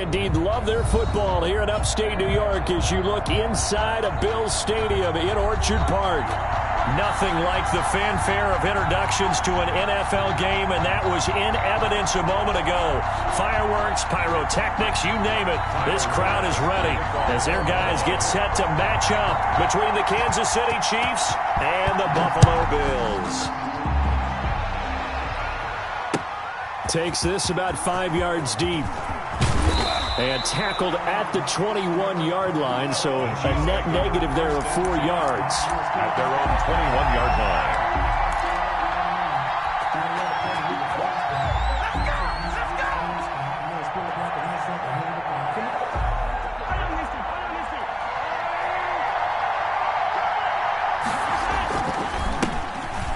indeed love their football here in upstate New York as you look inside a Bills Stadium in Orchard Park. Nothing like the fanfare of introductions to an NFL game, and that was in evidence a moment ago. Fireworks, pyrotechnics, you name it. This crowd is ready as their guys get set to match up between the Kansas City Chiefs and the Buffalo Bills. Takes this about 5 yards deep. And tackled at the 21-yard line, so a net negative there of 4 yards. At their own 21-yard line.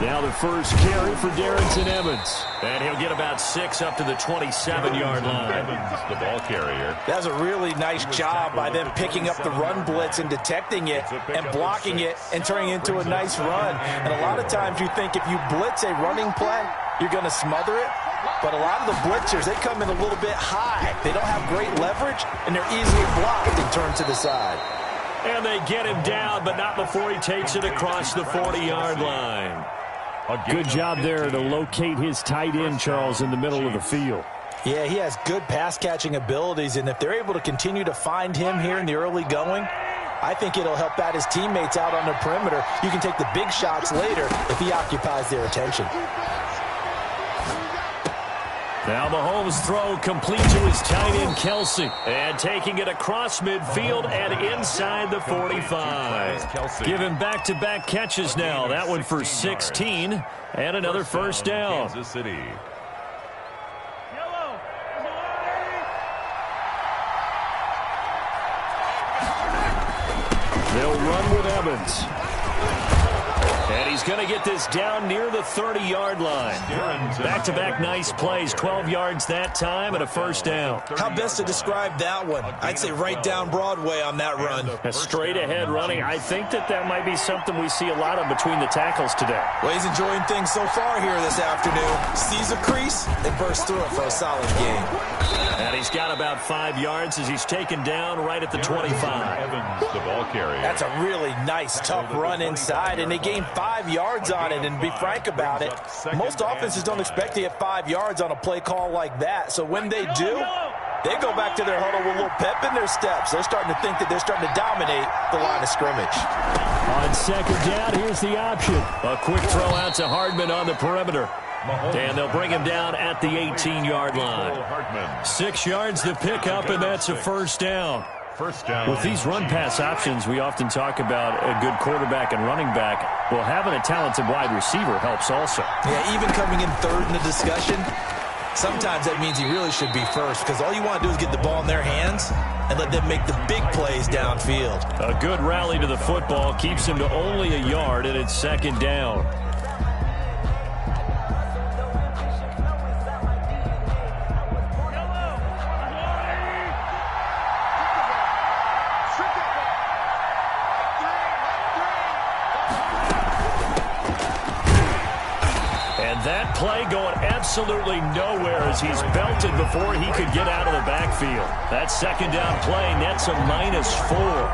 Now the first carry for Darrington Evans. And he'll get about 6 up to the 27-yard line. Evans, the ball carrier. That's a really nice job by them picking up the run blitz and detecting it and blocking it and turning it into a nice run. And a lot of times you think if you blitz a running play, you're going to smother it. But a lot of the blitzers, they come in a little bit high. They don't have great leverage, and they're easily blocked and turned to the side. And they get him down, but not before he takes it across the 40-yard line. Good job there to locate his tight end, Charles, in the middle of the field. Yeah, he has good pass-catching abilities, and if they're able to continue to find him here in the early going, I think it'll help out his teammates out on the perimeter. You can take the big shots later if he occupies their attention. Now Mahomes' throw complete to his tight end, Kelsey. And taking it across midfield and inside the 45. Give him back-to-back catches now. That one for 16 and another first down. Kansas City. They'll run with Evans. And he's going to get this down near the 30-yard line. Back-to-back nice plays, 12 yards that time and a first down. How best to describe that one? I'd say right down Broadway on that run. A straight-ahead running. I think that might be something we see a lot of between the tackles today. Well, he's enjoying things so far here this afternoon. Sees a crease and bursts through it for a solid game. And he's got about 5 yards as he's taken down right at the 25. Evans, the ball carrier. That's a really nice, tough run inside, and they gained 5 yards on it. And to be frank about it, most offenses don't expect to get 5 yards on a play call like that. So when they do, they go back to their huddle with a little pep in their steps. They're starting to think that they're starting to dominate the line of scrimmage. On second down, here's the option. A quick throw out to Hardman on the perimeter. And they'll bring him down at the 18-yard line. 6 yards to pick up, and that's a first down. First down. With these run-pass options, we often talk about a good quarterback and running back. Well, having a talented wide receiver helps also. Yeah, even coming in third in the discussion, sometimes that means he really should be first because all you want to do is get the ball in their hands and let them make the big plays downfield. A good rally to the football keeps him to only a yard, and it's second down. That play going absolutely nowhere as he's belted before he could get out of the backfield. That second down play nets a -4.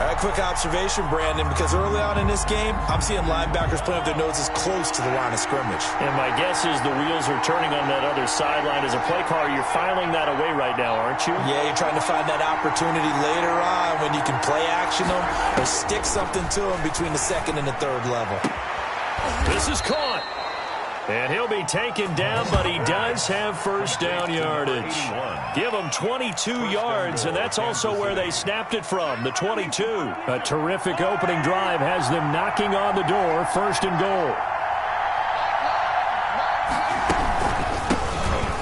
All right, quick observation, Brandon, because early on in this game, I'm seeing linebackers playing with their noses close to the line of scrimmage. And my guess is the wheels are turning on that other sideline. As a play caller, you're filing that away right now, aren't you? Yeah, you're trying to find that opportunity later on when you can play action them or stick something to them between the second and the third level. This is caught. And he'll be taken down, but he does have first down yardage. Give him 22 yards, and that's also where they snapped it from, the 22. A terrific opening drive has them knocking on the door, first and goal.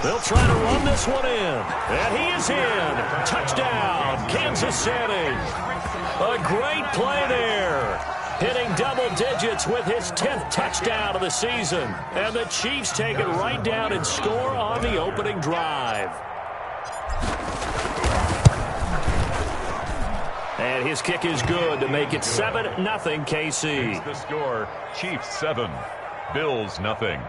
They'll try to run this one in, and he is in. Touchdown, Kansas City. A great play there. Hitting double digits with his 10th touchdown of the season. And the Chiefs take it right down and score on the opening drive. And his kick is good to make it 7-0 KC. The score, Chiefs 7, Bills 0.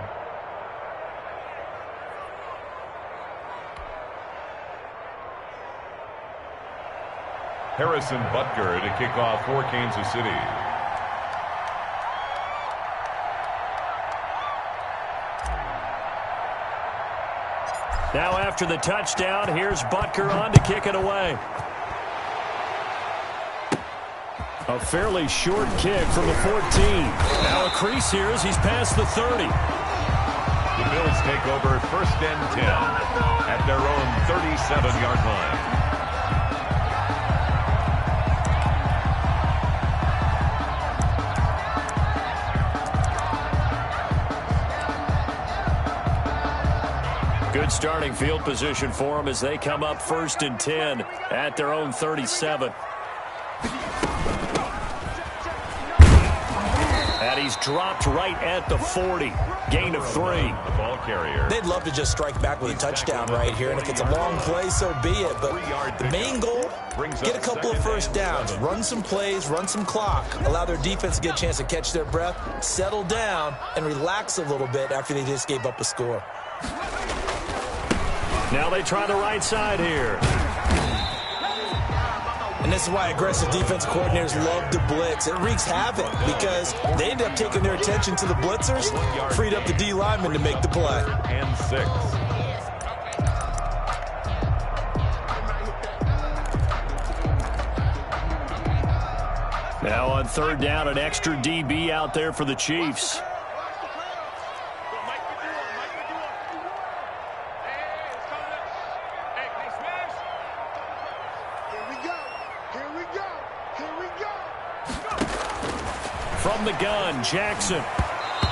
Harrison Butker to kick off for Kansas City. Now after the touchdown, here's Butker on to kick it away. A fairly short kick from the 14. Now a crease here as he's past the 30. The Bills take over 1st and 10 at their own 37-yard line. Good starting field position for them as they come up 1st and 10 at their own 37. And he's dropped right at the 40. Gain of 3. The ball carrier. They'd love to just strike back with a touchdown right here, and if it's a long play, so be it. But the main goal, get a couple of first downs, run some plays, run some clock, allow their defense to get a chance to catch their breath, settle down, and relax a little bit after they just gave up a score. Now they try the right side here. And this is why aggressive defensive coordinators love to blitz. It wreaks havoc because they end up taking their attention to the blitzers, freed up the D lineman to make the play. And 6. Now on 3rd down, an extra DB out there for the Chiefs. From the gun, Jackson.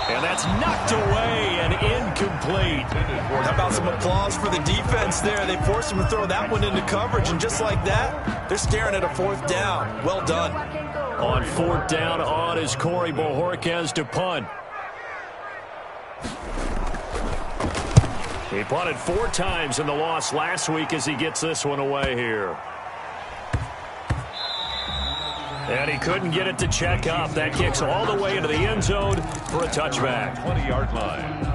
And that's knocked away and incomplete. How about some applause for the defense there? They forced him to throw that one into coverage, and just like that, they're staring at a 4th down. Well done. On 4th down on is Corey Bojorquez to punt. He punted 4 times in the loss last week as he gets this one away here. And he couldn't get it to check up. That kicks all the way into the end zone for a touchback. 20-yard line.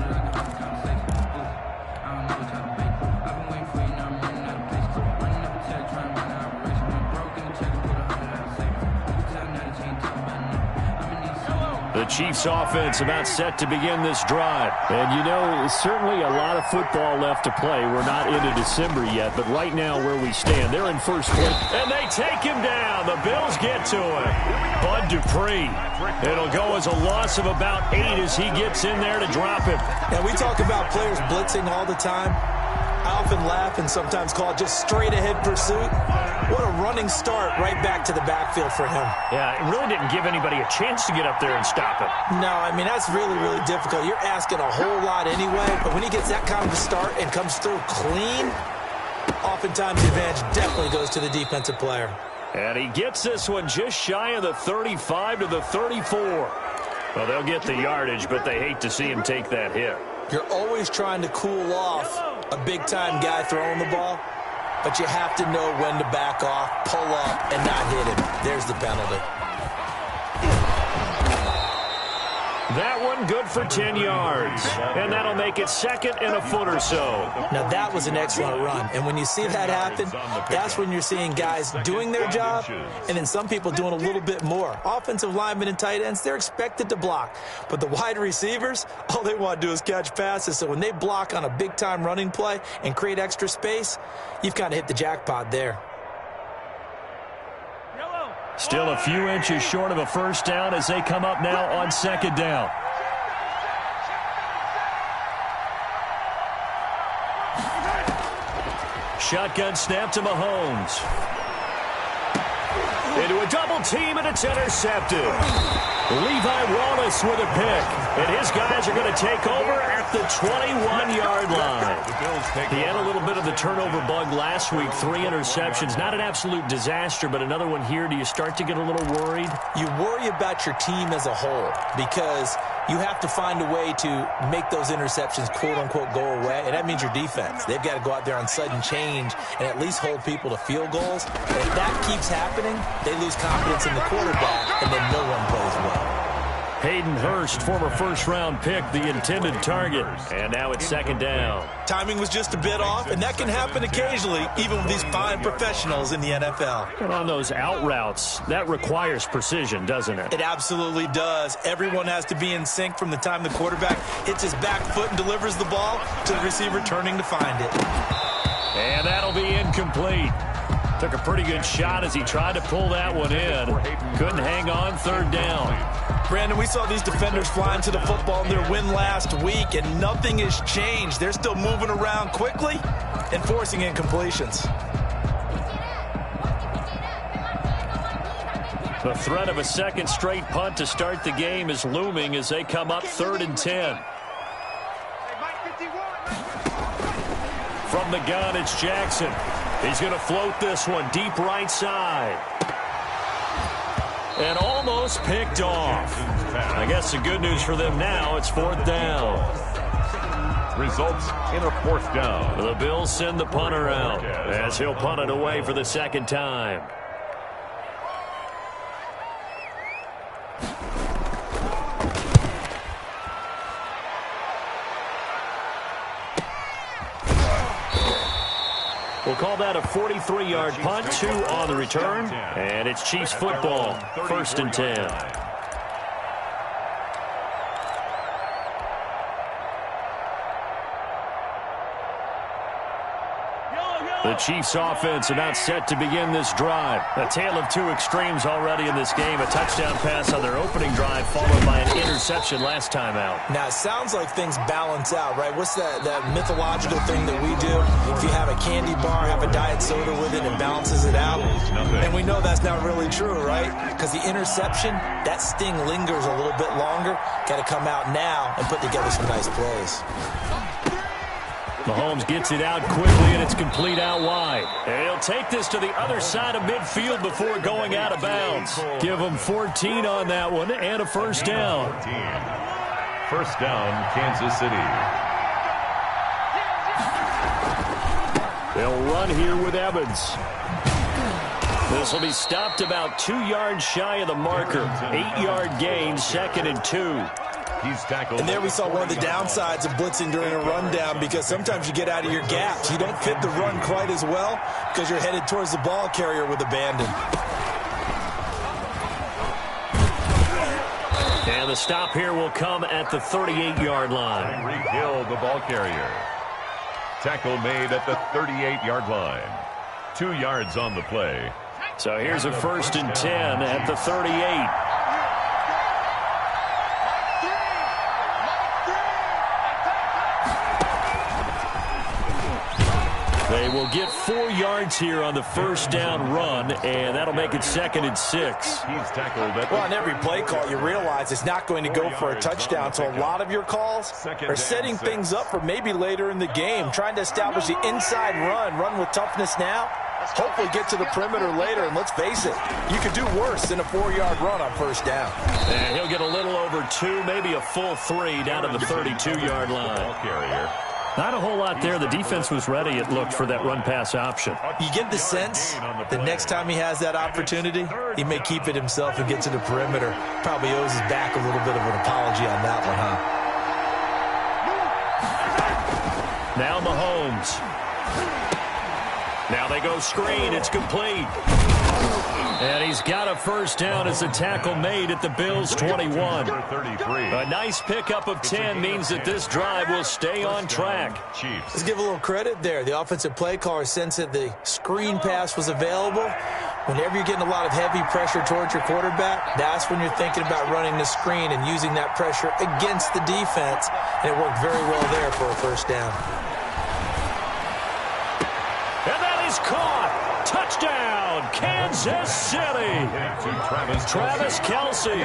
The Chiefs offense about set to begin this drive. And, you know, certainly a lot of football left to play. We're not into December yet, but right now where we stand, they're in first place. And they take him down. The Bills get to him. Bud Dupree. It'll go as a loss of about 8 as he gets in there to drop him. Now, we talk about players blitzing all the time. I often laugh and sometimes call it just straight-ahead pursuit. What a running start right back to the backfield for him. Yeah, it really didn't give anybody a chance to get up there and stop him. No, I mean, that's really, really difficult. You're asking a whole lot anyway, but when he gets that kind of a start and comes through clean, oftentimes the advantage definitely goes to the defensive player. And he gets this one just shy of the 35 to the 34. Well, they'll get the yardage, but they hate to see him take that hit. You're always trying to cool off a big-time guy throwing the ball, but you have to know when to back off, pull up, and not hit him. There's the penalty. That one good for 10 yards. And that'll make it 2nd and a foot or so. Now, that was an excellent run. And when you see that happen, that's when you're seeing guys doing their job and then some people doing a little bit more. Offensive linemen and tight ends, they're expected to block. But the wide receivers, all they want to do is catch passes. So when they block on a big-time running play and create extra space, you've kind of hit the jackpot there. Still a few inches short of a first down as they come up now on 2nd down. Shotgun snap to Mahomes. Into a double team, and it's intercepted. Levi Wallace with a pick. And his guys are going to take over at the 21-yard line. He had a little bit of the turnover bug last week. 3 interceptions. Not an absolute disaster, but another one here. Do you start to get a little worried? You worry about your team as a whole because you have to find a way to make those interceptions, quote-unquote, go away. And that means your defense. They've got to go out there on sudden change and at least hold people to field goals. And if that keeps happening, they lose confidence in the quarterback, and then no one plays well. Hayden Hurst, former first-round pick, the intended target. And now it's second down. Timing was just a bit off, and that can happen occasionally, even with these fine professionals in the NFL. And on those out routes, that requires precision, doesn't it? It absolutely does. Everyone has to be in sync from the time the quarterback hits his back foot and delivers the ball to the receiver turning to find it. And that'll be incomplete. Took a pretty good shot as he tried to pull that one in. Couldn't hang on, third down. Brandon, we saw these defenders flying to the football in their win last week, and nothing has changed. They're still moving around quickly and forcing incompletions. The threat of a second straight punt to start the game is looming as they come up 3rd and 10. From the gun, it's Jackson. He's going to float this one deep right side. And almost picked off. I guess the good news for them now, it's 4th down. Results in a 4th down. The Bills send the punter out as he'll punt it away for the second time. We'll call that a 43-yard punt, 2 on the return, and it's Chiefs football, 1st and 10. The Chiefs offense about set to begin this drive. A tale of two extremes already in this game. A touchdown pass on their opening drive followed by an interception last time out. Now, it sounds like things balance out, right? What's that mythological thing that we do? If you have a candy bar, have a diet soda with it, it balances it out. And we know that's not really true, right? Because the interception, that sting lingers a little bit longer. Got to come out now and put together some nice plays. Mahomes gets it out quickly, and it's complete out wide. And he'll take this to the other side of midfield before going out of bounds. Give him 14 on that one and a first down. 14. First down, Kansas City. They'll run here with Evans. This will be stopped about 2 yards shy of the marker. 8-yard gain, 2nd and 2. He's tackled. And there we saw one of the downsides of blitzing during a rundown, because sometimes you get out of your gaps. You don't fit the run quite as well because you're headed towards the ball carrier with abandon. And the stop here will come at the 38-yard line. Henry Hill, the ball carrier. Tackle made at the 38-yard line. 2 yards on the play. So here's a 1st and 10 at the 38. They will get 4 yards here on the first down run, and that'll make it 2nd and 6. He's tackled at well, on every play call, you realize it's not going to go for a touchdown, so a lot of your calls are setting things up for maybe later in the game, trying to establish the inside run with toughness now, hopefully get to the perimeter later, and let's face it, you could do worse than a 4-yard run on first down. And he'll get a little over 2, maybe a full 3 down to the 32-yard line. Not a whole lot there. The defense was ready, it looked, for that run-pass option. You get the sense that next time he has that opportunity, he may keep it himself and get to the perimeter. Probably owes his back a little bit of an apology on that one, huh? Now Mahomes. Now they go screen. It's complete. And he's got a first down as the tackle made at the Bills' 21. A nice pickup of 10 means that this drive will stay on track. Let's give a little credit there. The offensive play caller sensed that the screen pass was available. Whenever you're getting a lot of heavy pressure towards your quarterback, that's when you're thinking about running the screen and using that pressure against the defense. And it worked very well there for a first down. And that is caught. Touchdown, Kansas City. Travis Kelce,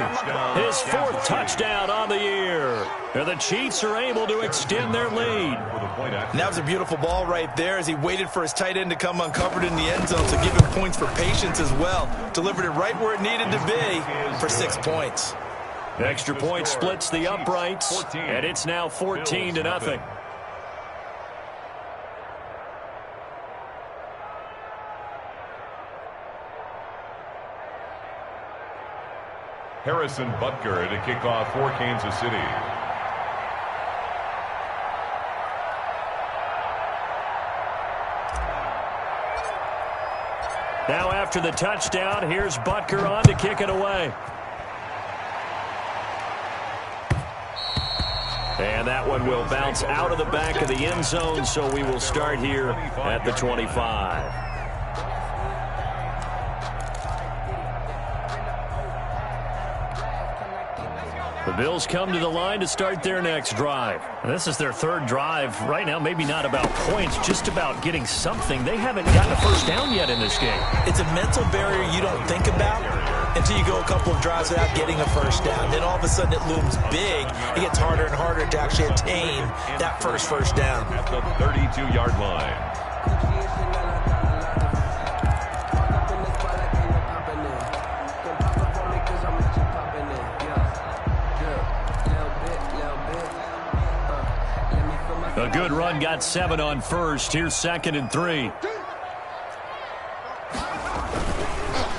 his 4th touchdown on the year. And the Chiefs are able to extend their lead. And that was a beautiful ball right there as he waited for his tight end to come uncovered in the end zone, so give him points for patience as well. Delivered it right where it needed to be for 6 points. Extra point splits the uprights, and it's now 14-0. Harrison Butker to kick off for Kansas City. Now after the touchdown, here's Butker on to kick it away. And that one will bounce out of the back of the end zone, so we will start here at the 25. The Bills come to the line to start their next drive. This is their third drive right now. Maybe not about points, just about getting something. They haven't gotten a first down yet in this game. It's a mental barrier you don't think about until you go a couple of drives without getting a first down. Then all of a sudden it looms big. It gets harder and harder to actually attain that first down. At the 32-yard line. A good run got 7 on first. Here's 2nd and 3.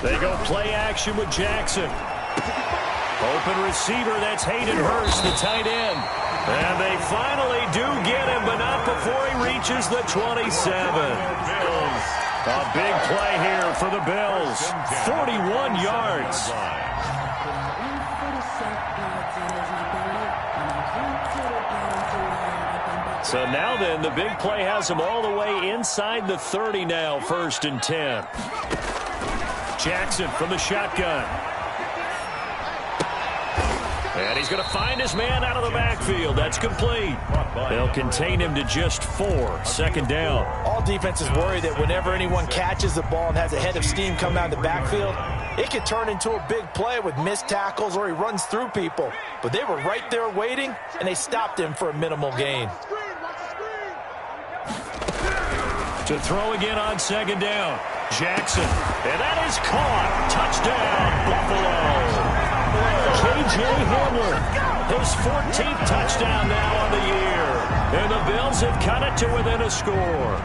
They go play action with Jackson. Open receiver, that's Hayden Hurst, the tight end. And they finally do get him, but not before he reaches the 27. A big play here for the Bills. 41 yards. So now then, the big play has him all the way inside the 30 now, 1st and 10. Jackson from the shotgun. And he's going to find his man out of the backfield. That's complete. They'll contain him to just 4. 2nd down. All defenses worry that whenever anyone catches the ball and has a head of steam come out of the backfield, it could turn into a big play with missed tackles or he runs through people. But they were right there waiting, and they stopped him for a minimal gain. To throw again on 2nd down. Jackson. And that is caught. Touchdown, Buffalo. K.J. Hamler, his 14th touchdown now on the year. And the Bills have cut it to within a score.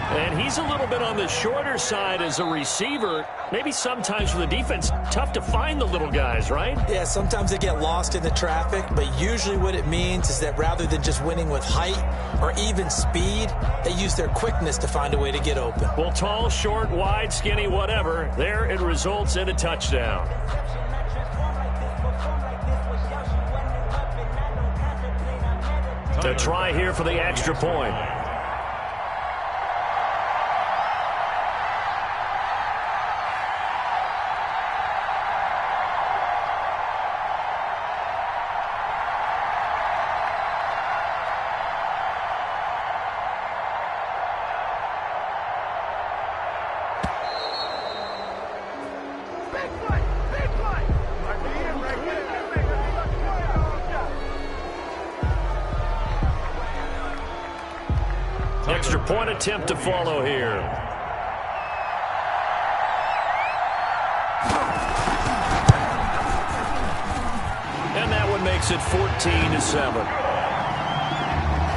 And he's a little bit on the shorter side as a receiver. Maybe sometimes for the defense, tough to find the little guys, right? Yeah, sometimes they get lost in the traffic, but usually what it means is that rather than just winning with height or even speed, they use their quickness to find a way to get open. Well, tall, short, wide, skinny, whatever, there it results in a touchdown. To try here for the extra point. Extra point attempt to follow here. And that one makes it 14-7.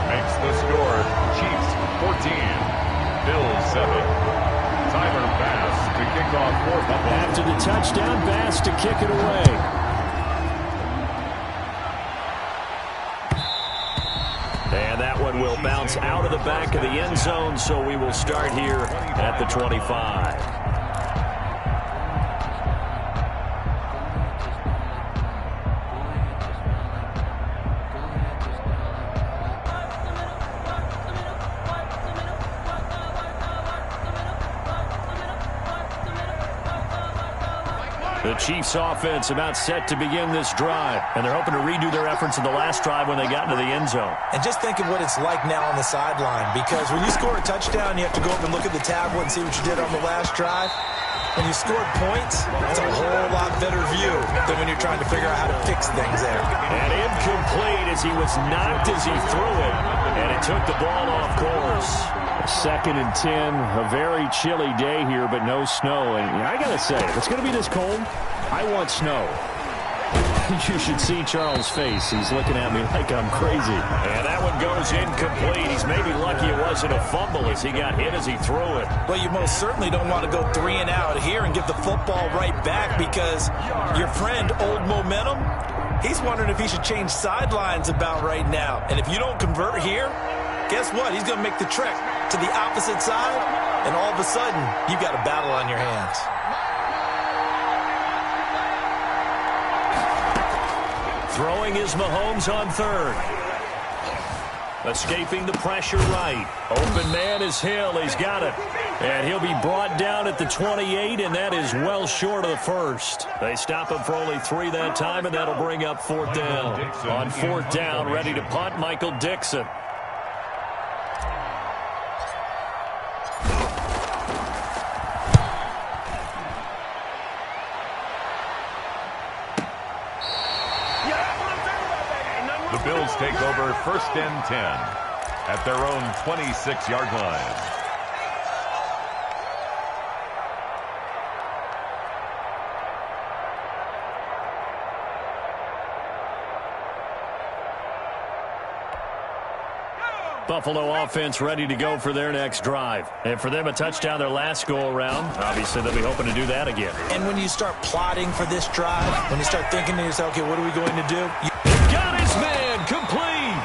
Makes the score. Chiefs 14, Bills 7. Tyler Bass to kick off for Buffalo. After the touchdown, Bass to kick it away. And that one will bounce out of the back of the end zone, so we will start here at the 25. The Chiefs offense about set to begin this drive, and they're hoping to redo their efforts in the last drive when they got into the end zone. And just think of what it's like now on the sideline, because when you score a touchdown, you have to go up and look at the tablet and see what you did on the last drive. When you scored points, it's a whole lot better view than when you're trying to figure out how to fix things there. And incomplete as he was knocked as he threw it, and it took the ball off course. 2nd and 10, a very chilly day here, but no snow. And I got to say, if it's going to be this cold, I want snow. You should see Charles' face. He's looking at me like I'm crazy. And that one goes incomplete. He's maybe lucky it wasn't a fumble as he got hit as he threw it. Well, you most certainly don't want to go 3 and out here and give the football right back because your friend, Old Momentum, he's wondering if he should change sidelines about right now. And if you don't convert here, guess what? He's going to make the trek to the opposite side, and all of a sudden, you've got a battle on your hands. Throwing is Mahomes on third. Escaping the pressure right. Open man is Hill. He's got it. And he'll be brought down at the 28, and that is well short of the first. They stop him for only 3 that time, and that'll bring up 4th down. On 4th down, ready to punt, Michael Dixon. The Bills take over 1st and 10 at their own 26-yard line. Buffalo offense ready to go for their next drive. And for them, a touchdown their last go-around. Obviously, they'll be hoping to do that again. And when you start plotting for this drive, when you start thinking to yourself, okay, what are we going to do? Got his man complete.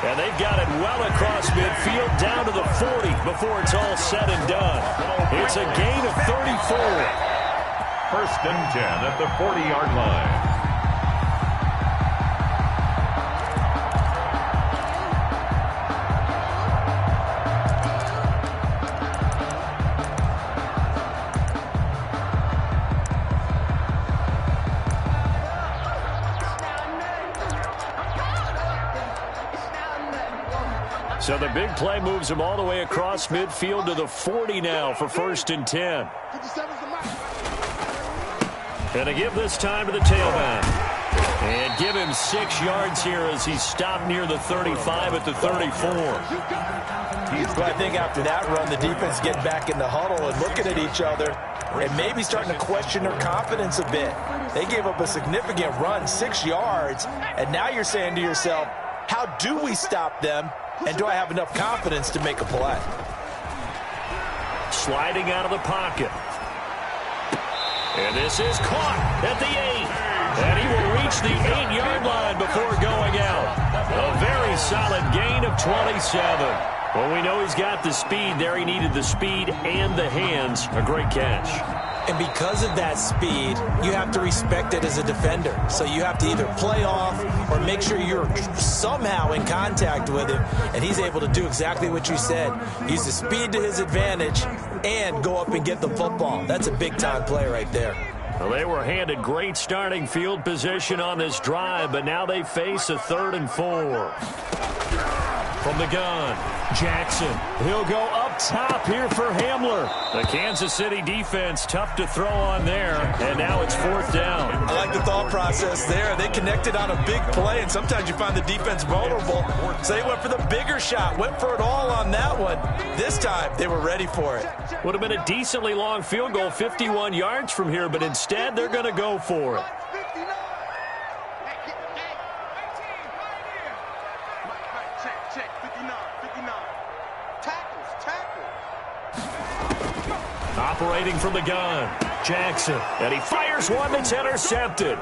And they've got it well across midfield down to the 40 before it's all said and done. It's a gain of 34. 1st and 10 at the 40-yard line. So the big play moves him all the way across midfield to the 40 now for 1st and 10. And to give this time to the tailback. And give him 6 yards here as he's stopped near the 35 at the 34. Well, I think after that run, the defense getting back in the huddle and looking at each other and maybe starting to question their confidence a bit. They gave up a significant run, 6 yards, and now you're saying to yourself, how do we stop them? And do I have enough confidence to make a play? Sliding out of the pocket. And this is caught at the 8. And he will reach the 8-yard line before going out. A very solid gain of 27. Well, we know he's got the speed there. He needed the speed and the hands. A great catch. And because of that speed, you have to respect it as a defender. So you have to either play off or make sure you're somehow in contact with him. And he's able to do exactly what you said. Use the speed to his advantage and go up and get the football. That's a big-time play right there. Well, they were handed great starting field position on this drive, but now they face a 3rd and 4. From the gun, Jackson. He'll go up top here for Hamler. The Kansas City defense tough to throw on there, and now it's 4th down. I like the thought process there. They connected on a big play, and sometimes you find the defense vulnerable. So they went for the bigger shot, went for it all on that one. This time, they were ready for it. Would have been a decently long field goal, 51 yards from here, but instead they're going to go for it. Operating from the gun, Jackson, and he fires one that's intercepted.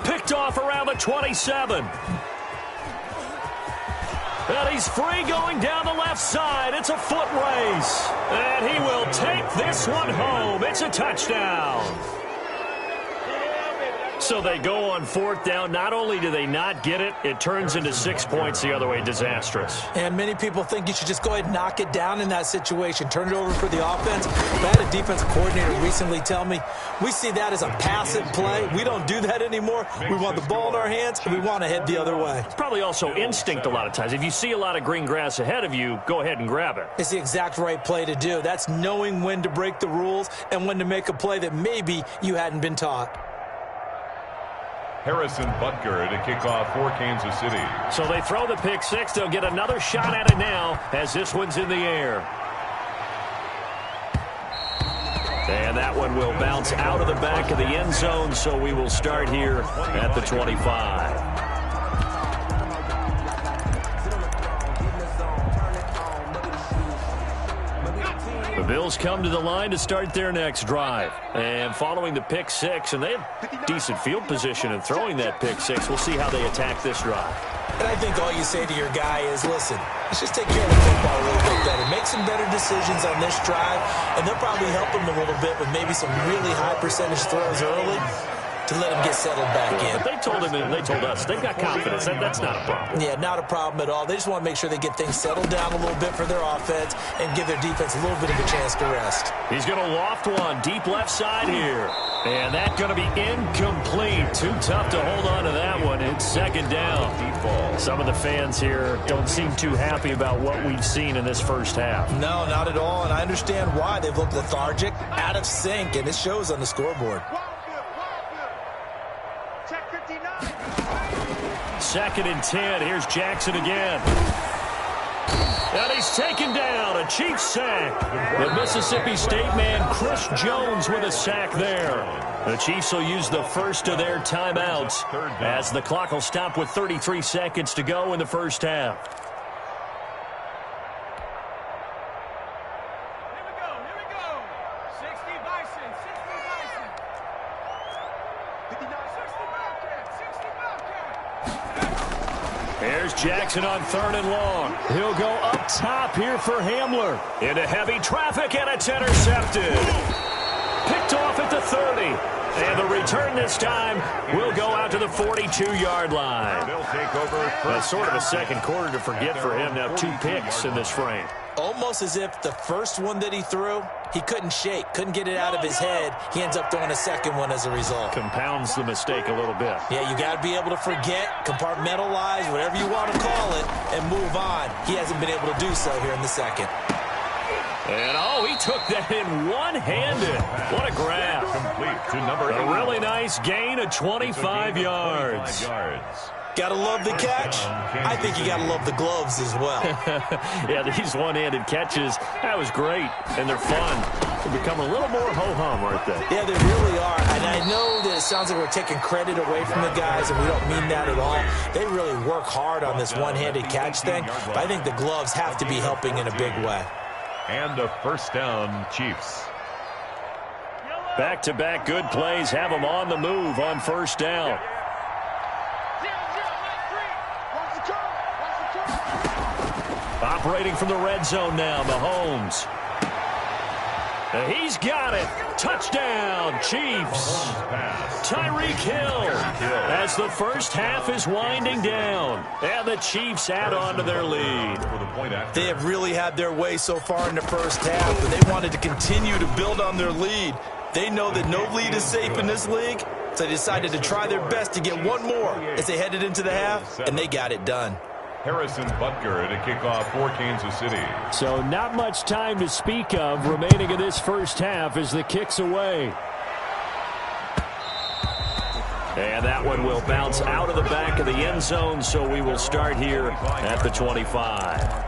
Picked off around the 27. And he's free going down the left side. It's a foot race. And he will take this one home. It's a touchdown. So they go on 4th down. Not only do they not get it, it turns into 6 points the other way. Disastrous. And many people think you should just go ahead and knock it down in that situation. Turn it over for the offense. I had a defensive coordinator recently tell me, we see that as a passive play. We don't do that anymore. We want the ball in our hands, and we want to head the other way. It's probably also instinct a lot of times. If you see a lot of green grass ahead of you, go ahead and grab it. It's the exact right play to do. That's knowing when to break the rules and when to make a play that maybe you hadn't been taught. Harrison Butker to kick off for Kansas City. So they throw the pick 6. They'll get another shot at it now as this one's in the air. And that one will bounce out of the back of the end zone, so we will start here at the 25. The Bills come to the line to start their next drive. And following the pick six, and they have decent field position in throwing that pick six. We'll see how they attack this drive. And I think all you say to your guy is, listen, let's just take care of the football a little bit better. Make some better decisions on this drive, and they'll probably help him a little bit with maybe some really high percentage throws early to let him get settled back in. But they told him, and they told us, they've got confidence. That's not a problem. Yeah, not a problem at all. They just want to make sure they get things settled down a little bit for their offense and give their defense a little bit of a chance to rest. He's going to loft one deep left side here. And that's going to be incomplete. Too tough to hold on to that one. It's second down. Some of the fans here don't seem too happy about what we've seen in this first half. No, not at all, and I understand why. They've looked lethargic, out of sync, and it shows on the scoreboard. Second and 10. Here's Jackson again. And he's taken down. A Chiefs sack. The Mississippi State man, Chris Jones, with a sack there. The Chiefs will use the first of their timeouts as the clock will stop with 33 seconds to go in the first half. Here we go. 60 Bison, 60 Bison. 60 Bobcat. Here's Jackson on third and long. He'll go up top here for Hamler. Into heavy traffic, and it's intercepted. Picked off at the 30. And the return this time will go out to the 42-yard line. They'll take over. That's sort of a second quarter to forget for him. Now 2 picks in this frame. Almost as if the first one that he threw, he couldn't shake, couldn't get it out of his head. He ends up throwing a second one as a result. Compounds the mistake a little bit. Yeah, you got to be able to forget, compartmentalize, whatever you want to call it, and move on. He hasn't been able to do so here in the second. And, he took that in one-handed. What a grab. Complete to number 8. A really nice gain of 25 yards. Got to love the catch. I think you got to love the gloves as well. Yeah, these one-handed catches, that was great, and they're fun. They become a little more ho-hum, aren't they? Yeah, they really are. And I know that it sounds like we're taking credit away from the guys, and we don't mean that at all. They really work hard on this one-handed catch thing, but I think the gloves have to be helping in a big way. And a first down, Chiefs. Back-to-back good plays have them on the move on first down. Operating from the red zone now, Mahomes. He's got it. Touchdown, Chiefs. Tyreek Hill as the first half is winding down. And the Chiefs add on to their lead. They have really had their way so far in the first half, but they wanted to continue to build on their lead. They know that no lead is safe in this league, so they decided to try their best to get one more as they headed into the half, and they got it done. Harrison Butker to kick off for Kansas City. So not much time to speak of remaining in this first half as the kick's away. And that one will bounce out of the back of the end zone, so we will start here at the 25.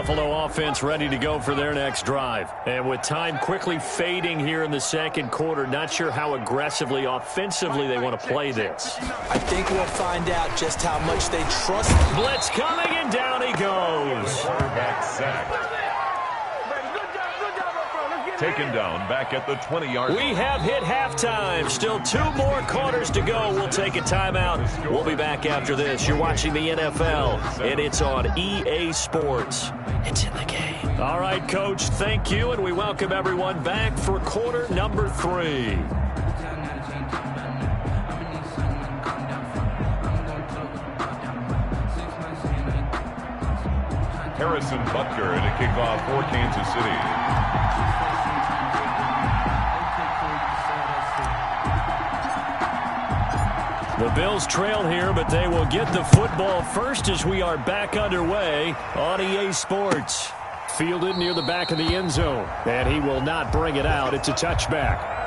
Buffalo offense ready to go for their next drive. And with time quickly fading here in the second quarter, not sure how aggressively, offensively they want to play this. I think we'll find out just how much they trust. Blitz coming, and down he goes. Quarterback sack. Taken down back at the 20-yard line. We have hit halftime. Still 2 more quarters to go. We'll take a timeout. We'll be back after this. You're watching the NFL, and it's on EA Sports. It's in the game. All right, Coach, thank you, and we welcome everyone back for quarter number 3. Harrison Butker to kick off for Kansas City. The Bills trail here, but they will get the football first as we are back underway on EA Sports. Fielded near the back of the end zone, and he will not bring it out. It's a touchback.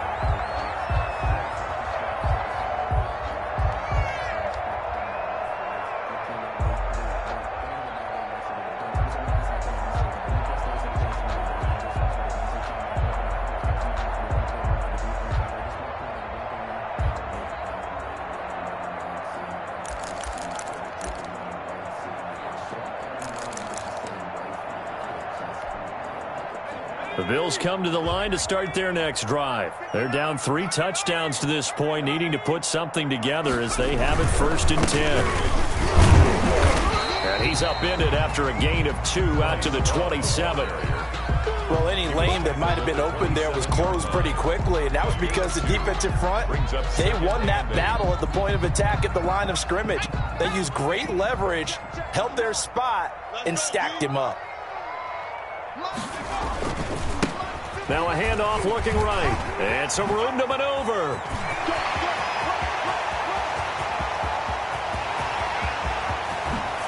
The Bills come to the line to start their next drive. They're down 3 touchdowns to this point, needing to put something together as they have it 1st and 10. And he's upended after a gain of 2 out to the 27. Well, any lane that might have been open there was closed pretty quickly, and that was because the defensive front, they won that battle at the point of attack at the line of scrimmage. They used great leverage, held their spot, and stacked him up. Now a handoff looking right, and some room to maneuver.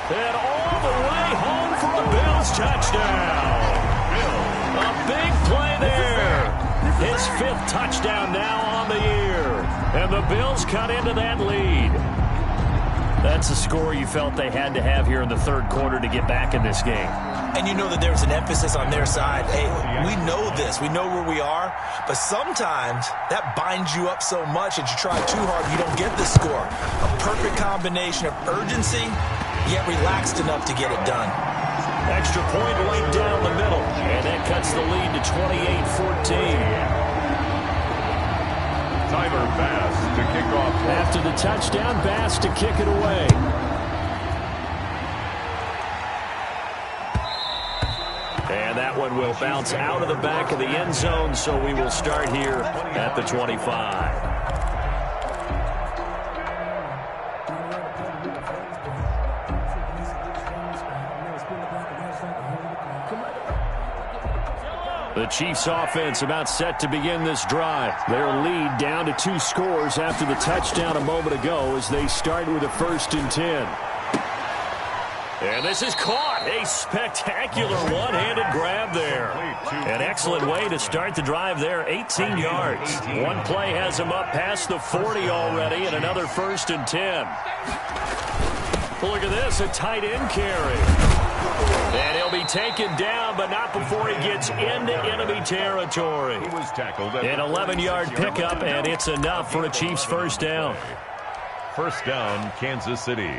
And all the way home for a Bills touchdown. A big play there. His 5th touchdown now on the year. And the Bills cut into that lead. That's a score you felt they had to have here in the 3rd quarter to get back in this game. And you know that there's an emphasis on their side. Hey, we know this. We know where we are. But sometimes that binds you up so much that you try too hard, you don't get the score. A perfect combination of urgency, yet relaxed enough to get it done. Extra point right down the middle. And that cuts the lead to 28-14. Tyler Bass to kick off. After the touchdown, Bass to kick it away. And that one will bounce out of the back of the end zone, so we will start here at the 25. The Chiefs offense about set to begin this drive. Their lead down to 2 scores after the touchdown a moment ago as they start with a 1st and 10. And this is caught. A spectacular one-handed grab there. An excellent way to start the drive there. 18 yards. One play has him up past the 40 already, and another 1st and 10. Look at this, a tight end carry. And he'll be taken down, but not before he gets into enemy territory. He was tackled. An 11-yard pickup, and it's enough for a Chiefs 1st down. 1st down, Kansas City.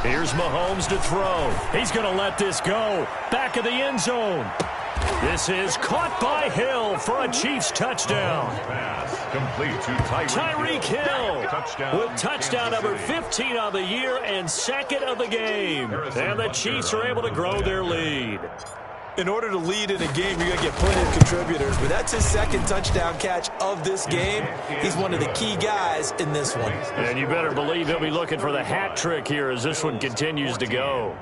Here's Mahomes to throw. He's going to let this go. Back of the end zone. This is caught by Hill for a Chiefs touchdown. Pass complete to Tyreek Hill Touchdown, with touchdown number 15 on the year and 2nd of the game. And the Chiefs are able to grow their lead. In order to lead in a game, you're going to get plenty of contributors, but that's his 2nd touchdown catch of this game. He's one of the key guys in this one. And you better believe he'll be looking for the hat trick here as this one continues to go.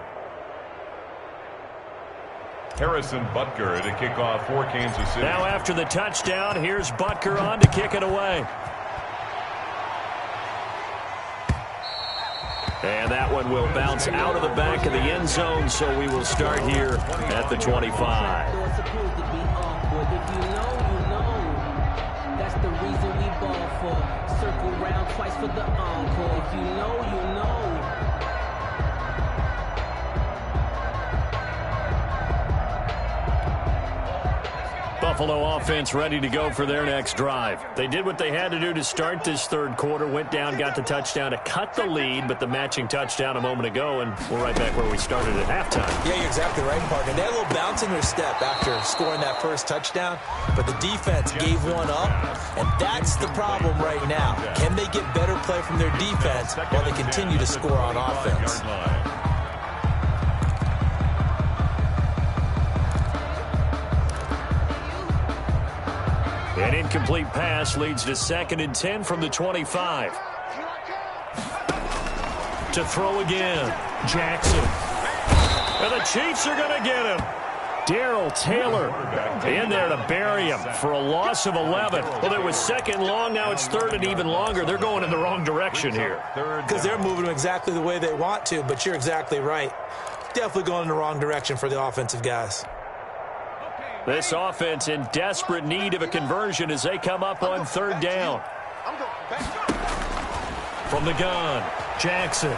Harrison Butker to kick off for Kansas City. Now after the touchdown, here's Butker on to kick it away. And that one will bounce out of the back of the end zone, so we will start here at the 25. If you know, you know. That's the reason we ball for. Circle round twice for the encore. If you know, you know. Buffalo offense ready to go for their next drive. They did what they had to do to start this third quarter, went down, got the touchdown to cut the lead, but the matching touchdown a moment ago, and we're right back where we started at halftime. Yeah, you're exactly right, partner. They had a little bounce in their step after scoring that first touchdown, but the defense gave one up, and that's the problem right now. Can they get better play from their defense while they continue to score on offense? An incomplete pass leads to 2nd and 10 from the 25. To throw again, Jackson. And the Chiefs are going to get him. Darrell Taylor in there to bury him for a loss of 11. Well, it was 2nd long. Now it's 3rd and even longer. They're going in the wrong direction here. Because they're moving them exactly the way they want to, but you're exactly right. Definitely going in the wrong direction for the offensive guys. This offense in desperate need of a conversion as they come up on 3rd down. From the gun, Jackson.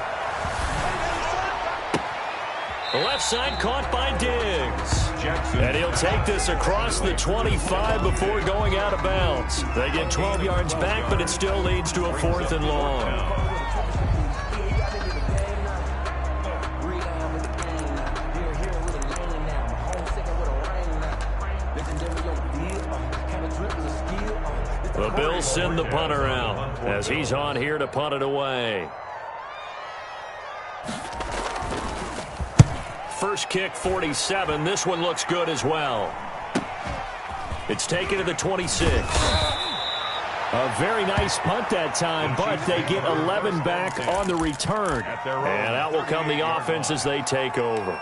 The left side caught by Diggs. And he'll take this across the 25 before going out of bounds. They get 12 yards back, but it still leads to a 4th and long. The Bills send the punter out as he's on here to punt it away. First kick, 47. This one looks good as well. It's taken to the 26. A very nice punt that time, but they get 11 back on the return. And out will come the offense as they take over.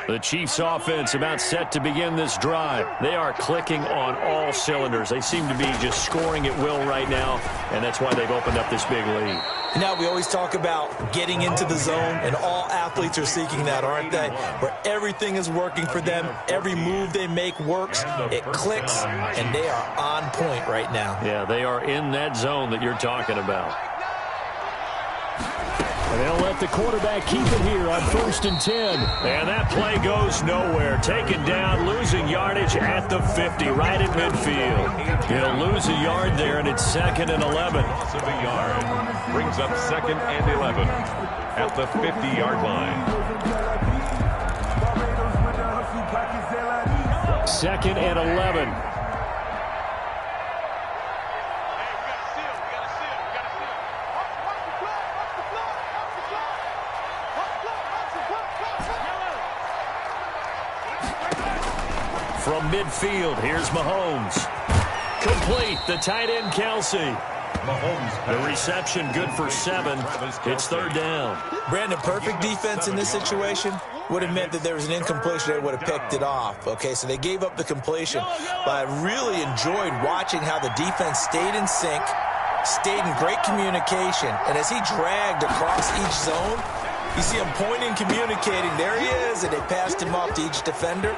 The Chiefs offense about set to begin this drive. They are clicking on all cylinders. They seem to be just scoring at will right now, and that's why they've opened up this big lead. Now, we always talk about getting into the zone, and all athletes are seeking that, aren't they? Where everything is working for them, every move they make works, it clicks, and they are on point right now. Yeah, they are in that zone that you're talking about. And they'll let the quarterback keep it here on 1st and 10. And that play goes nowhere. Taken down, losing yardage at the 50, right at midfield. He'll lose a yard there, and it's 2nd and 11. Loss of a yard brings up 2nd and 11 at the 50-yard line. 2nd and 11. From midfield, here's Mahomes. Complete, the tight end, Kelsey. The reception good for 7. It's 3rd down. Brandon, perfect defense in this situation would have meant that there was an incompletion. They would have picked it off. Okay, so they gave up the completion. But I really enjoyed watching how the defense stayed in sync, stayed in great communication. And as he dragged across each zone, you see him pointing, communicating. There he is, and they passed him off to each defender.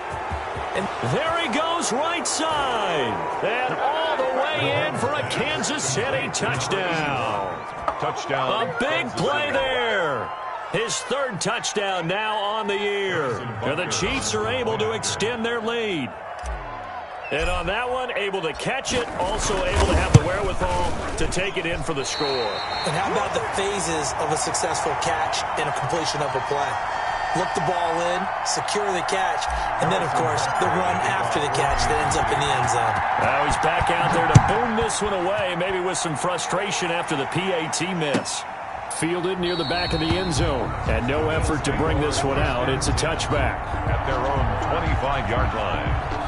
And there he goes, right side. And all the way in for a Kansas City touchdown. Touchdown. A big play there. His 3rd touchdown now on the year. And the Chiefs are able to extend their lead. And on that one, able to catch it, also able to have the wherewithal to take it in for the score. And how about the phases of a successful catch and a completion of a play? Look the ball in, secure the catch, and then, of course, the run after the catch that ends up in the end zone. Now he's back out there to boom this one away, maybe with some frustration after the PAT miss. Fielded near the back of the end zone, and no effort to bring this one out. It's a touchback. At their own 25-yard line.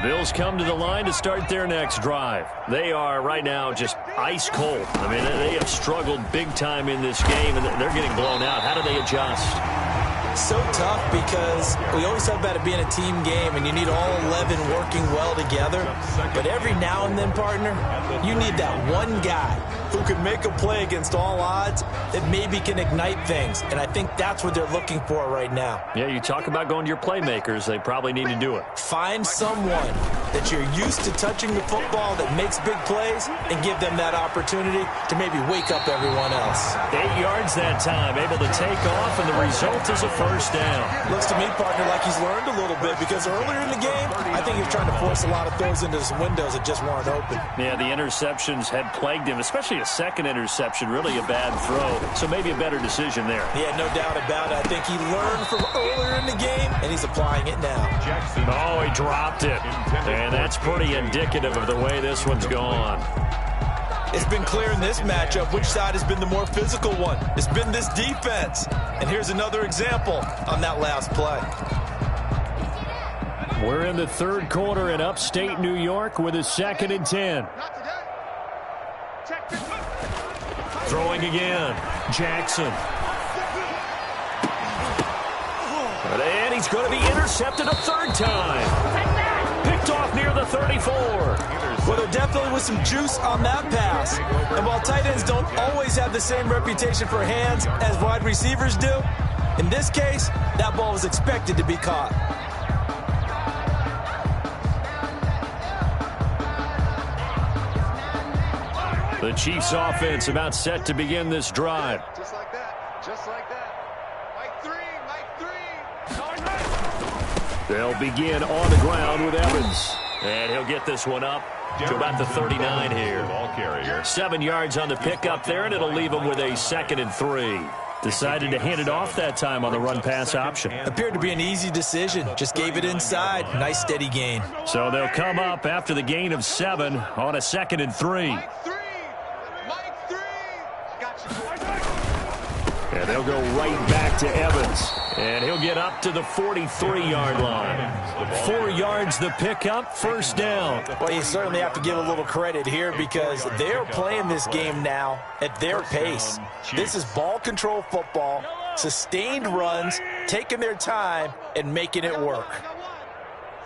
Bills come to the line to start their next drive. They are right now just ice cold. I mean, they have struggled big time in this game, and they're getting blown out. How do they adjust? So tough because we always talk about it being a team game, and you need all 11 working well together. But every now and then, partner, you need that one guy who can make a play against all odds that maybe can ignite things. And I think that's what they're looking for right now. Yeah, you talk about going to your playmakers. They probably need to do it. Find someone that you're used to touching the football that makes big plays and give them that opportunity to maybe wake up everyone else. 8 yards that time, able to take off, and the result is a first down. Looks to me, partner, like he's learned a little bit because earlier in the game, I think he was trying to force a lot of throws into some windows that just weren't open. Yeah, the interceptions had plagued him, especially a second interception, really a bad throw. So maybe a better decision there. Yeah, no doubt about it. I think he learned from earlier in the game, and he's applying it now. Oh, he dropped it. And that's pretty indicative of the way this one's gone. It's been clear in this matchup which side has been the more physical one. It's been this defense. And here's another example on that last play. We're in the third quarter in upstate New York with a 2nd and 10. Throwing again. Jackson. And he's going to be intercepted a third time. Picked off near the 34. Well, there definitely was some juice on that pass. And while tight ends don't always have the same reputation for hands as wide receivers do, in this case, that ball was expected to be caught. The Chiefs offense about set to begin this drive. Just like that. Just like that. Mike 3. They'll begin on the ground with Evans. And he'll get this one up to about the 39 here. 7 yards on the pickup there, and it'll leave him with a 2nd and 3. Decided to hand it off that time on the run-pass option. Appeared to be an easy decision. Just gave it inside. Nice steady gain. So they'll come up after the gain of 7 on a 2nd and 3. And they'll go right back to Evans. And he'll get up to the 43-yard line. 4 yards the pickup, first down. Well, you certainly have to give a little credit here because they're playing this game now at their pace. This is ball control football, sustained runs, taking their time, and making it work.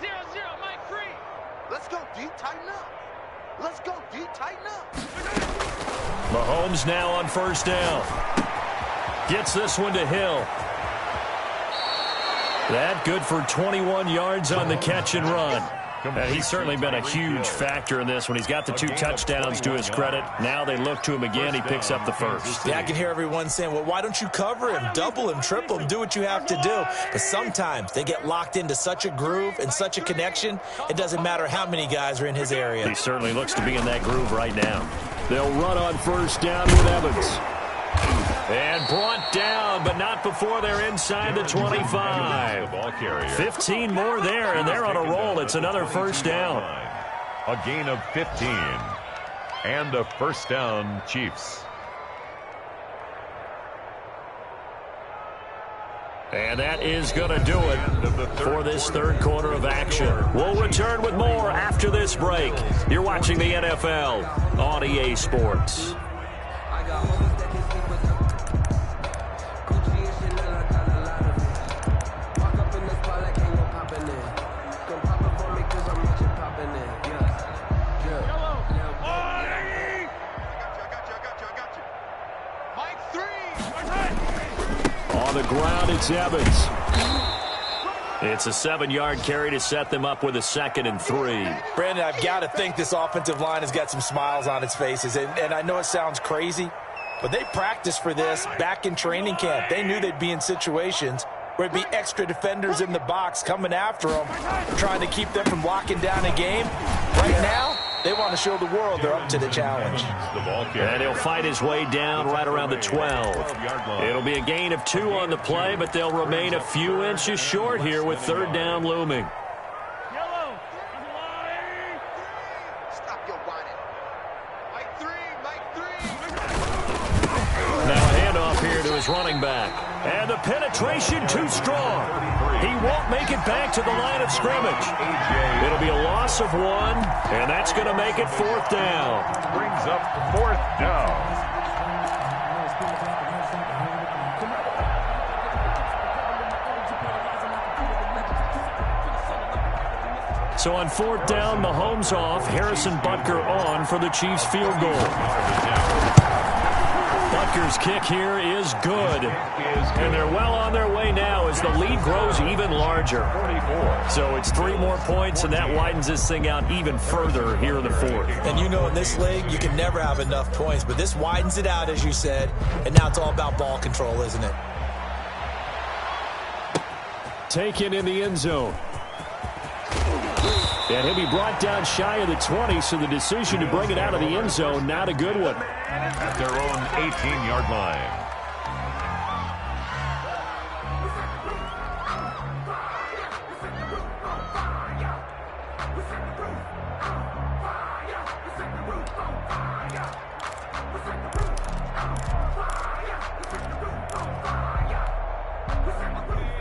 0-0, Mike 3. Let's go deep, tighten up. Let's go deep, tighten up. Mahomes now on first down. Gets this one to Hill. That good for 21 yards on the catch and run. He's certainly been a huge factor in this one. He's got the 2 touchdowns to his credit. Now they look to him again. He picks up the first. Yeah, I can hear everyone saying, well, why don't you cover him, double him, triple him, do what you have to do. But sometimes they get locked into such a groove and such a connection, it doesn't matter how many guys are in his area. He certainly looks to be in that groove right now. They'll run on first down with Evans. And brought down, but not before they're inside the 25. 15 more there, and they're on a roll. It's another first down. A gain of 15. And a first down, Chiefs. And that is going to do it for this third quarter of action. We'll return with more after this break. You're watching the NFL on EA Sports. On the ground, it's Evans. It's a 7-yard carry to set them up with a 2nd and 3. Brandon, I've got to think this offensive line has got some smiles on its faces. And I know it sounds crazy, but they practiced for this back in training camp. They knew they'd be in situations where it'd be extra defenders in the box coming after them, trying to keep them from locking down a game. Right now, they want to show the world they're up to the challenge. And he'll fight his way down right around the 12. It'll be a gain of 2 on the play, but they'll remain a few inches short here with third down looming. Now a handoff here to his running back. And the penetration too strong. He won't make it back to the line of scrimmage. It'll be a loss of 1, and that's going to make it 4th down. Brings up 4th down. So on 4th down, Mahomes off, Harrison Butker on for the Chiefs field goal. Butker's kick here is good. And they're well on their way now as the lead grows even larger. So it's 3 more points, and that widens this thing out even further here in the 4th. And you know in this league, you can never have enough points. But this widens it out, as you said. And now it's all about ball control, isn't it? Taken in the end zone. And he'll be brought down shy of the 20, so the decision to bring it out of the end zone, not a good one. At their own 18-yard line.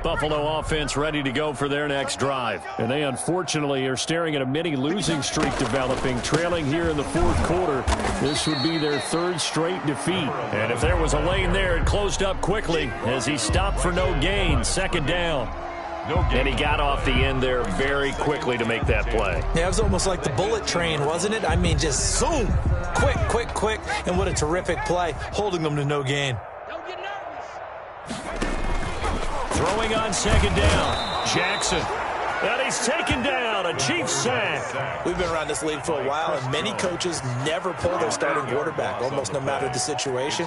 Buffalo offense ready to go for their next drive. And they unfortunately are staring at a mini losing streak developing, trailing here in the 4th quarter. This would be their 3rd straight defeat. And if there was a lane there, it closed up quickly as he stopped for no gain. 2nd down. And he got off the end there very quickly to make that play. Yeah, it was almost like the bullet train, wasn't it? I mean, just zoom. Quick, quick, quick. And what a terrific play, holding them to no gain. Throwing on 2nd down, Jackson. And he's taken down, a Chiefs sack. We've been around this league for a while, and many coaches never pull their starting quarterback, almost no matter the situation.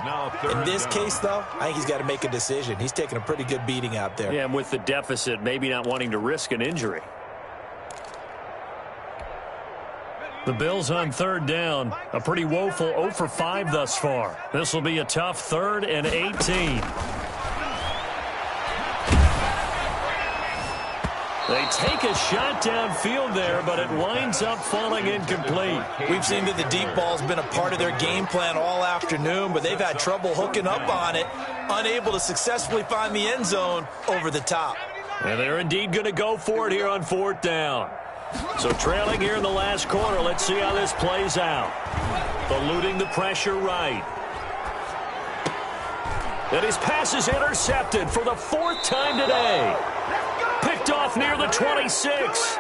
In this case, though, I think he's got to make a decision. He's taking a pretty good beating out there. Yeah, and with the deficit, maybe not wanting to risk an injury. The Bills on 3rd down, a pretty woeful 0 for 5 thus far. This will be a tough 3rd and 18. They take a shot downfield there, but it winds up falling incomplete. We've seen that the deep ball's been a part of their game plan all afternoon, but they've had trouble hooking up on it, unable to successfully find the end zone over the top. And they're indeed going to go for it here on 4th down. So trailing here in the last quarter, let's see how this plays out. Eluding the pressure right. And his pass is intercepted for the 4th time today. Picked off near the 26.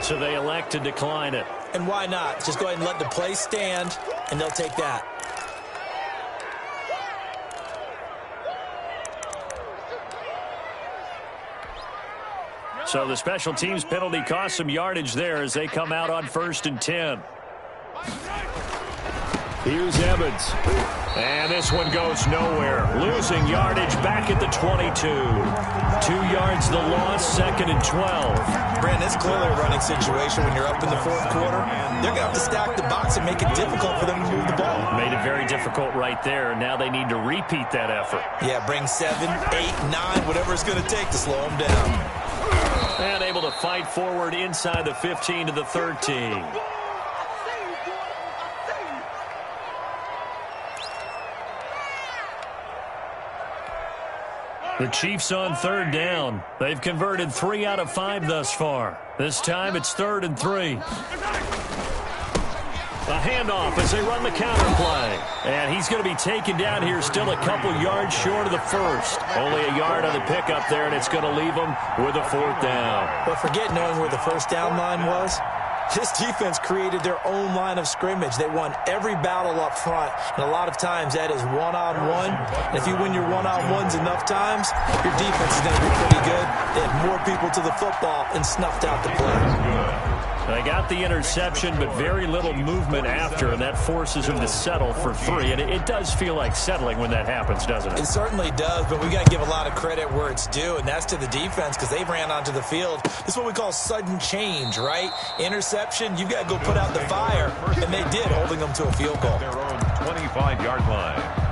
So they elect to decline it. And why not? Just go ahead and let the play stand, and they'll take that. So the special teams penalty cost some yardage there as they come out on 1st and 10. Here's Evans. And this one goes nowhere. Losing yardage back at the 22. 2 yards the loss, 2nd and 12. Brandon, it's clearly a running situation when you're up in the 4th quarter. They're going to have to stack the box and make it difficult for them to move the ball. Made it very difficult right there. Now they need to repeat that effort. Yeah, bring 7, 8, 9, whatever it's going to take to slow them down. And able to fight forward inside the 15 to the 13. The Chiefs on 3rd down. They've converted 3 out of 5 thus far. This time it's 3rd and 3. A handoff as they run the counter play. And he's going to be taken down here still a couple yards short of the 1st. Only a yard on the pickup there, and it's going to leave him with a 4th down. But forget knowing where the 1st down line was. This defense created their own line of scrimmage. They won every battle up front, and a lot of times that is one-on-one. And if you win your one-on-ones enough times, your defense is going to be pretty good. They had more people to the football and snuffed out the play. They got the interception, but very little movement after, and that forces them to settle for 3. And it does feel like settling when that happens, doesn't it? It certainly does, but we got to give a lot of credit where it's due, and that's to the defense because they ran onto the field. This is what we call sudden change, right? Interception, you've got to go put out the fire, and they did, holding them to a field goal. Their own 25-yard line.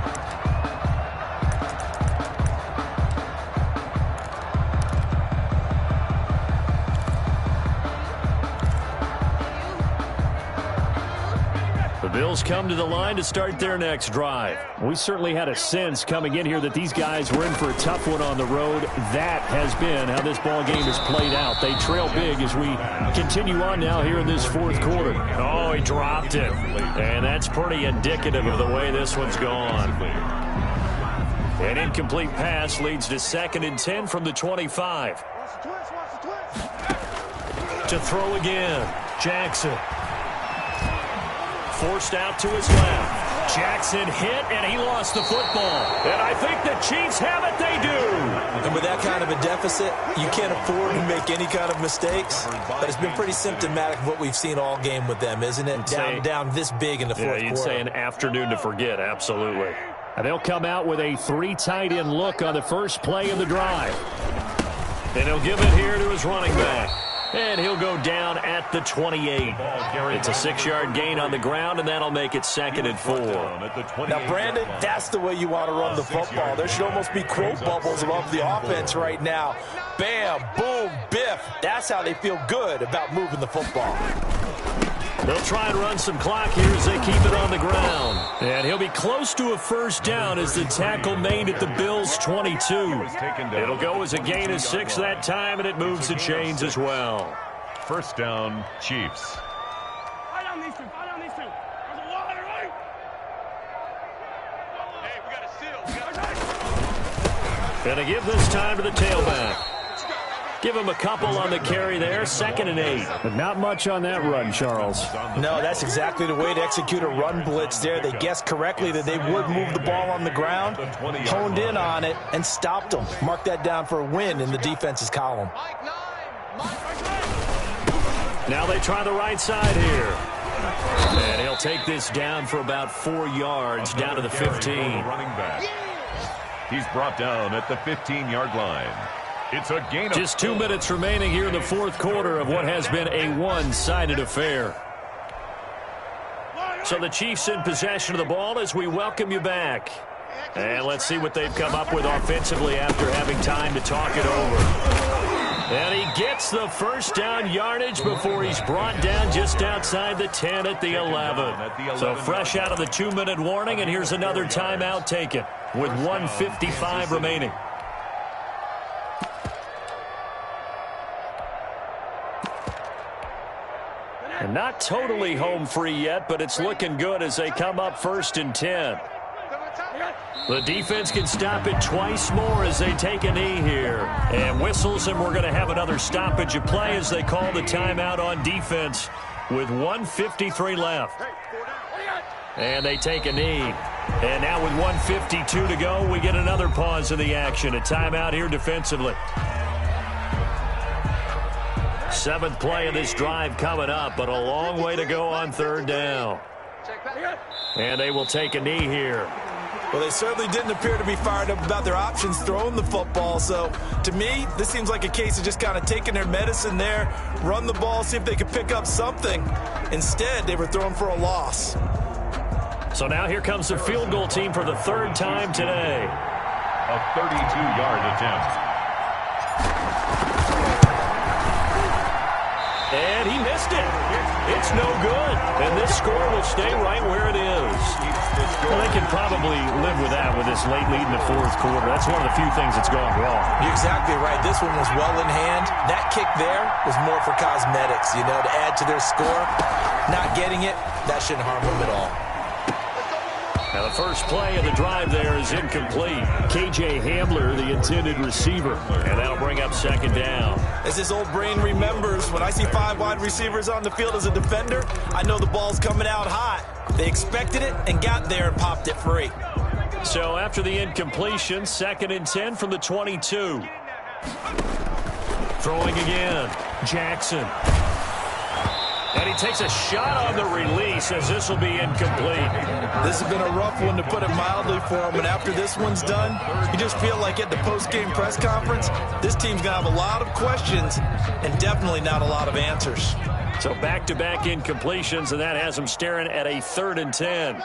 Bills come to the line to start their next drive. We certainly had a sense coming in here that these guys were in for a tough one on the road. That has been how this ball game has played out. They trail big as we continue on now here in this fourth quarter. Oh, he dropped it. And that's pretty indicative of the way this one's gone. An incomplete pass leads to 2nd and 10 from the 25. To throw again, Jackson. Forced out to his left. Jackson hit, and he lost the football. And I think the Chiefs have it. They do. And with that kind of a deficit, you can't afford to make any kind of mistakes. But it's been pretty symptomatic of what we've seen all game with them, isn't it? Down this big in the fourth quarter. You'd say an afternoon to forget, absolutely. And they'll come out with a 3 tight end look on the first play of the drive. And he'll give it here to his running back. And he'll go down at the 28. It's a 6-yard gain on the ground, and that'll make it 2nd and 4. Now, Brandon, that's the way you want to run the football. There should almost be quote bubbles above the offense right now. Bam, boom, biff. That's how they feel good about moving the football. They'll try and run some clock here as they keep it on the ground. And he'll be close to a first down as the tackle made at the Bills' 22. It'll go as a gain of 6 that time, and it moves the chains as well. First down, Chiefs. Gonna give this time to the tailback. Give him a couple on the carry there, 2nd and 8. But not much on that run, Charles. No, that's exactly the way to execute a run blitz there. They guessed correctly that they would move the ball on the ground, honed in on it, and stopped them. Mark that down for a win in the defense's column. Now they try the right side here. And he'll take this down for about 4 yards, down to the 15. He's brought down at the 15-yard line. It's a gain of just 2 minutes remaining here in the fourth quarter of what has been a one-sided affair. So the Chiefs in possession of the ball as we welcome you back. And let's see what they've come up with offensively after having time to talk it over. And he gets the first down yardage before he's brought down just outside the 10 at the 11. So fresh out of the 2-minute warning, and here's another timeout taken with 1:55 remaining. And not totally home free yet, but it's looking good as they come up 1st and 10. The defense can stop it twice more as they take a knee here. And whistles, and we're going to have another stoppage of play as they call the timeout on defense with 1:53 left. And they take a knee. And now with 1:52 to go, we get another pause in the action. A timeout here defensively. 7th play of this drive coming up, but a long way to go on 3rd down. And they will take a knee here. Well, they certainly didn't appear to be fired up about their options throwing the football. So, to me, this seems like a case of just kind of taking their medicine there, run the ball, see if they could pick up something. Instead, they were throwing for a loss. So now here comes the field goal team for the 3rd time today. A 32-yard attempt. And he missed it. It's no good. And this score will stay right where it is. Well, they can probably live with that with this late lead in the fourth quarter. That's one of the few things that's gone wrong. You're exactly right. This one was well in hand. That kick there was more for cosmetics, to add to their score. Not getting it, that shouldn't harm them at all. Now the first play of the drive there is incomplete. K.J. Hamler, the intended receiver. And that'll bring up 2nd down. As this old brain remembers, when I see 5 wide receivers on the field as a defender, I know the ball's coming out hot. They expected it and got there and popped it free. So after the incompletion, 2nd and 10 from the 22. Throwing again. Jackson. And he takes a shot on the release as this will be incomplete. This has been a rough one, to put it mildly, for him. And after this one's done, you just feel like at the post-game press conference, this team's going to have a lot of questions and definitely not a lot of answers. So back-to-back incompletions, and that has them staring at a 3rd and 10.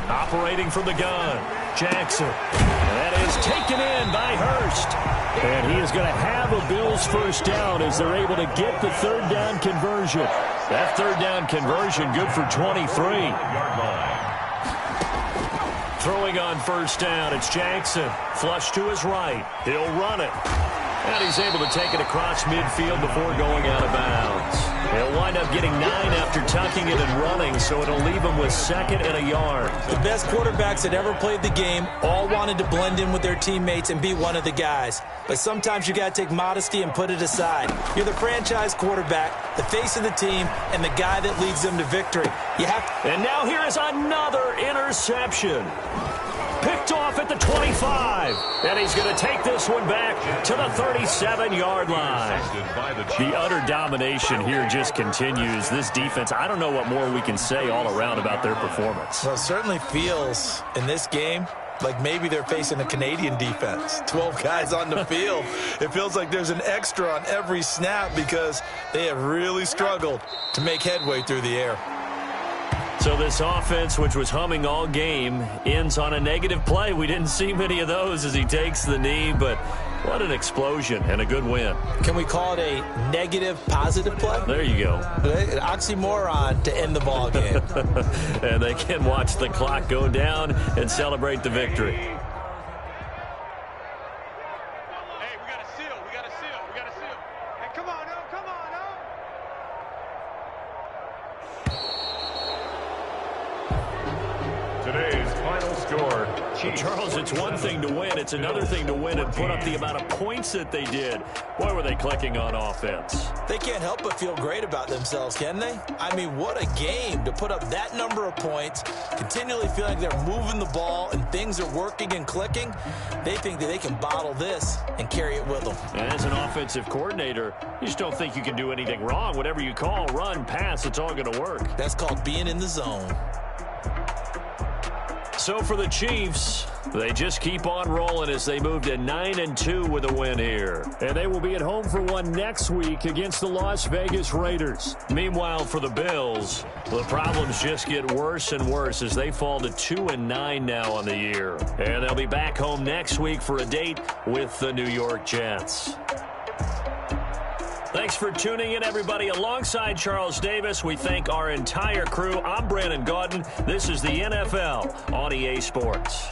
Operating from the gun, Jackson. And that is taken in by Hurst. And he is going to have a Bills first down as they're able to get the 3rd down conversion. That third down conversion good for 23. Throwing on first down, it's Jackson. Flush to his right. He'll run it. And he's able to take it across midfield before going out of bounds. He'll wind up getting 9 after tucking it and running, so it'll leave him with 2nd and a yard. The best quarterbacks that ever played the game all wanted to blend in with their teammates and be one of the guys. But sometimes you got to take modesty and put it aside. You're the franchise quarterback, the face of the team, and the guy that leads them to victory. And now here is another interception. Picked off at the 25. And he's going to take this one back to the 37-yard line. The utter domination here just continues. This defense, I don't know what more we can say all around about their performance. Well, it certainly feels in this game like maybe they're facing a Canadian defense. 12 guys on the field. It feels like there's an extra on every snap because they have really struggled to make headway through the air. So this offense, which was humming all game, ends on a negative play. We didn't see many of those as he takes the knee, but what an explosion and a good win. Can we call it a negative positive play? There you go. An oxymoron to end the ball game. And they can watch the clock go down and celebrate the victory. Hey, we got a seal. We got a seal. We got a seal. Hey, come on, no. Come on, no. Today's final score, Chiefs. Charles, it's one thing to win. It's another thing to win and put up the amount of points that they did. Boy, were they clicking on offense. They can't help but feel great about themselves, can they? I mean, what a game to put up that number of points, continually feeling like they're moving the ball and things are working and clicking. They think that they can bottle this and carry it with them. And as an offensive coordinator, you just don't think you can do anything wrong. Whatever you call, run, pass, it's all going to work. That's called being in the zone. So for the Chiefs, they just keep on rolling as they move to 9-2 with a win here. And they will be at home for one next week against the Las Vegas Raiders. Meanwhile, for the Bills, the problems just get worse and worse as they fall to 2-9 now on the year. And they'll be back home next week for a date with the New York Jets. Thanks for tuning in, everybody. Alongside Charles Davis, we thank our entire crew. I'm Brandon Gaudin. This is the NFL on EA Sports.